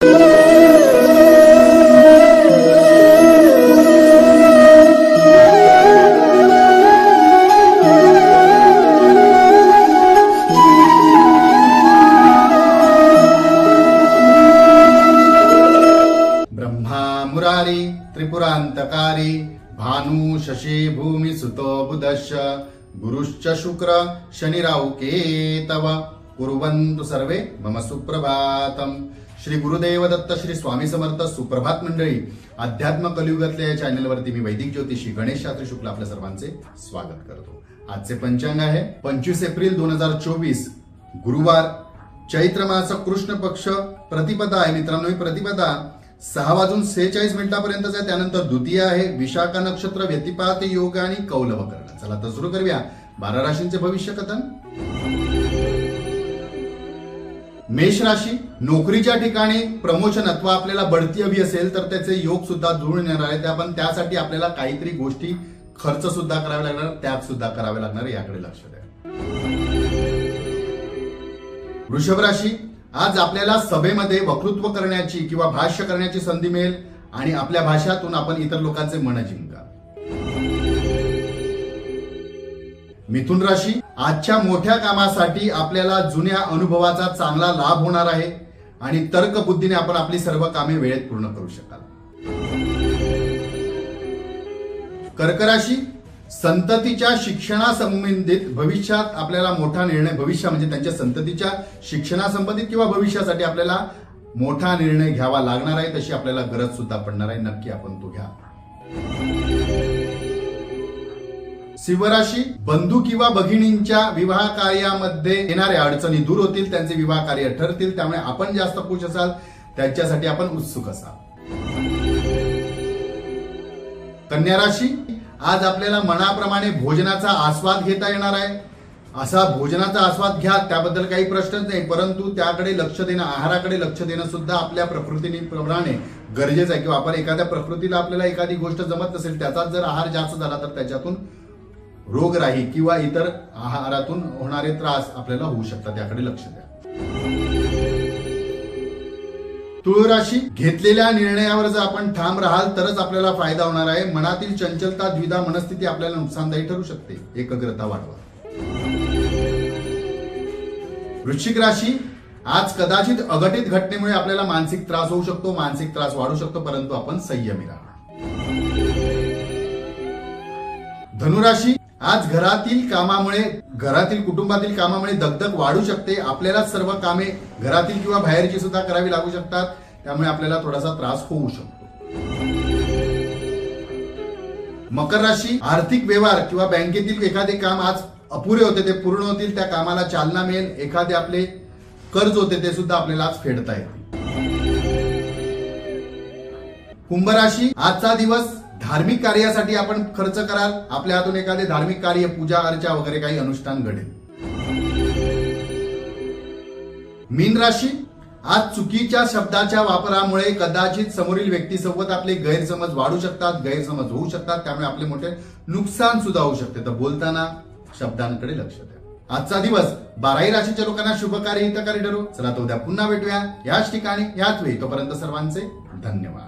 मुरारी त्रिपुरांतकारी भानु शशी भूमि सुतो बुधश्च गुरुश्च शुक्र शनिराहु केतव कुर्वन्तु सर्वे मम सुप्रभातम। श्री गुरुदेव दत्त श्री स्वामी समर्थ सुप्रभात मंडळी। अध्यात्म कलियुगातल्या या चॅनलवरती मी वैदिक ज्योतिषी गणेश शास्त्री शुक्ल आपल्या सर्वांचे स्वागत करतो। आजचे पंचांग आहे 25 एप्रिल 2024 गुरुवार, चैत्र मास कृष्ण पक्ष प्रतिपदा आहे। मित्रांनो, ही प्रतिपदा 6:46 पर्यंतच आहे। त्यानंतर द्वितीय आहे, विशाखा नक्षत्र, व्यतिपात योग आणि कौलव करण। चला तर सुरू करूया 12 राशींचे भविष्य कथन। मेष राशी, नोकरीच्या ठिकाणी प्रमोशन अथवा आपल्याला बढती हवी असेल तर त्याचे योग सुद्धा जुळून येणार आहेत। आपण त्यासाठी आपल्याला काहीतरी गोष्टी खर्च सुद्धा करावे लागणार, त्याग सुद्धा करावे लागणार, याकडे लक्ष द्या। वृषभ राशी, आज आपल्याला सभेमध्ये वक्तृत्व करण्याची किंवा भाष्य करण्याची संधी मिळेल आणि आपल्या भाषातून आपण इतर लोकांचे मन जिंका। मिथुन राशी, आजच्या मोठ्या कामासाठी आपल्याला जुन्या अनुभवाचा चांगला लाभ होणार आहे आणि तर्कबुद्धीने आपण आपली सर्व कामे वेळेत पूर्ण करू शकाल। कर्क राशी, संततीच्या शिक्षणासंबंधित भविष्यात आपल्याला मोठा निर्णय, भविष्य म्हणजे त्यांच्या संततीच्या शिक्षणासंबंधित किंवा भविष्यासाठी आपल्याला मोठा निर्णय घ्यावा लागणार आहे, तशी आपल्याला गरज सुद्धा पडणार आहे। नक्की आपण तो घ्या। सिंह राशी, बंधू किंवा भगिनींच्या विवाह कार्यामध्ये येणाऱ्या अडचणी दूर होतील, त्यांचे विवाह कार्य ठरतील, त्यामुळे आपण जास्त खुश असाल, त्यांच्यासाठी आपण उत्सुक असाल। कन्या राशी, आज आपल्याला मनाप्रमाणे भोजनाचा आस्वाद घेता येणार आहे। असा भोजनाचा आस्वाद घ्या, त्याबद्दल काही प्रश्नच नाही, परंतु त्याकडे लक्ष देणं, आहाराकडे लक्ष देणं सुद्धा आपल्या प्रकृतीप्रमाणे गरजेचं आहे। किंवा आपण एखाद्या प्रकृतीला आपल्याला एखादी गोष्ट जमत नसेल, त्याचा जर आहार जास्त झाला तर त्याच्यातून रोगराई किंवा इतर आहारातून होणारे त्रास आपल्याला होऊ शकतात, याकडे लक्ष द्या। तुळ राशी, घेतलेल्या निर्णयावर जर आपण ठाम राहाल तरच आपल्याला फायदा होणार आहे। मनातील चंचलता, द्विधा मनस्थिती आपल्याला नुकसानदायी ठरू शकते, एकाग्रता वाढवा। वृश्चिक राशी, आज कदाचित अघटित घटनेमुळे आपल्याला मानसिक त्रास होऊ शकतो, मानसिक त्रास वाढू शकतो, परंतु आपण संयमी राहा। धनुराशी, आज घरातील कुटुंबातील कामामुळे दगदग वाढू शकते, आपल्याला सर्व कामे घरातील किंवा बाहेरची सुद्धा करावी लागू शकतात, त्यामुळे आपल्याला थोडासा त्रास होऊ शकतो। मकर राशी, आर्थिक व्यवहार किंवा बँकेतील एखादे काम आज अपुरे होते ते पूर्ण होतील, त्या कामाला चालना मिळेल। एखादे आपले कर्ज होते ते सुद्धा आपल्याला आज फेडता येतील। कुंभ राशी, आजचा दिवस धार्मिक कार्यासाठी आपण खर्च कराल, आपल्या हातून एखादे धार्मिक कार्य, पूजा अर्चा वगैरे काही अनुष्ठान घडेल। मीन राशी, आज चुकीच्या शब्दाच्या वापरामुळे कदाचित समोरील व्यक्तीसोबत आपले गैरसमज वाढू शकतात, गैरसमज होऊ शकतात, त्यामुळे आपले मोठे नुकसान सुद्धा होऊ शकते, तर बोलताना शब्दांकडे लक्ष द्या। आजचा दिवस 12 राशीच्या लोकांना शुभकारी हितकारी ठरो। चला तर उद्या पुन्हा भेटूया याच ठिकाणी याच वेळी, तोपर्यंत सर्वांचे धन्यवाद।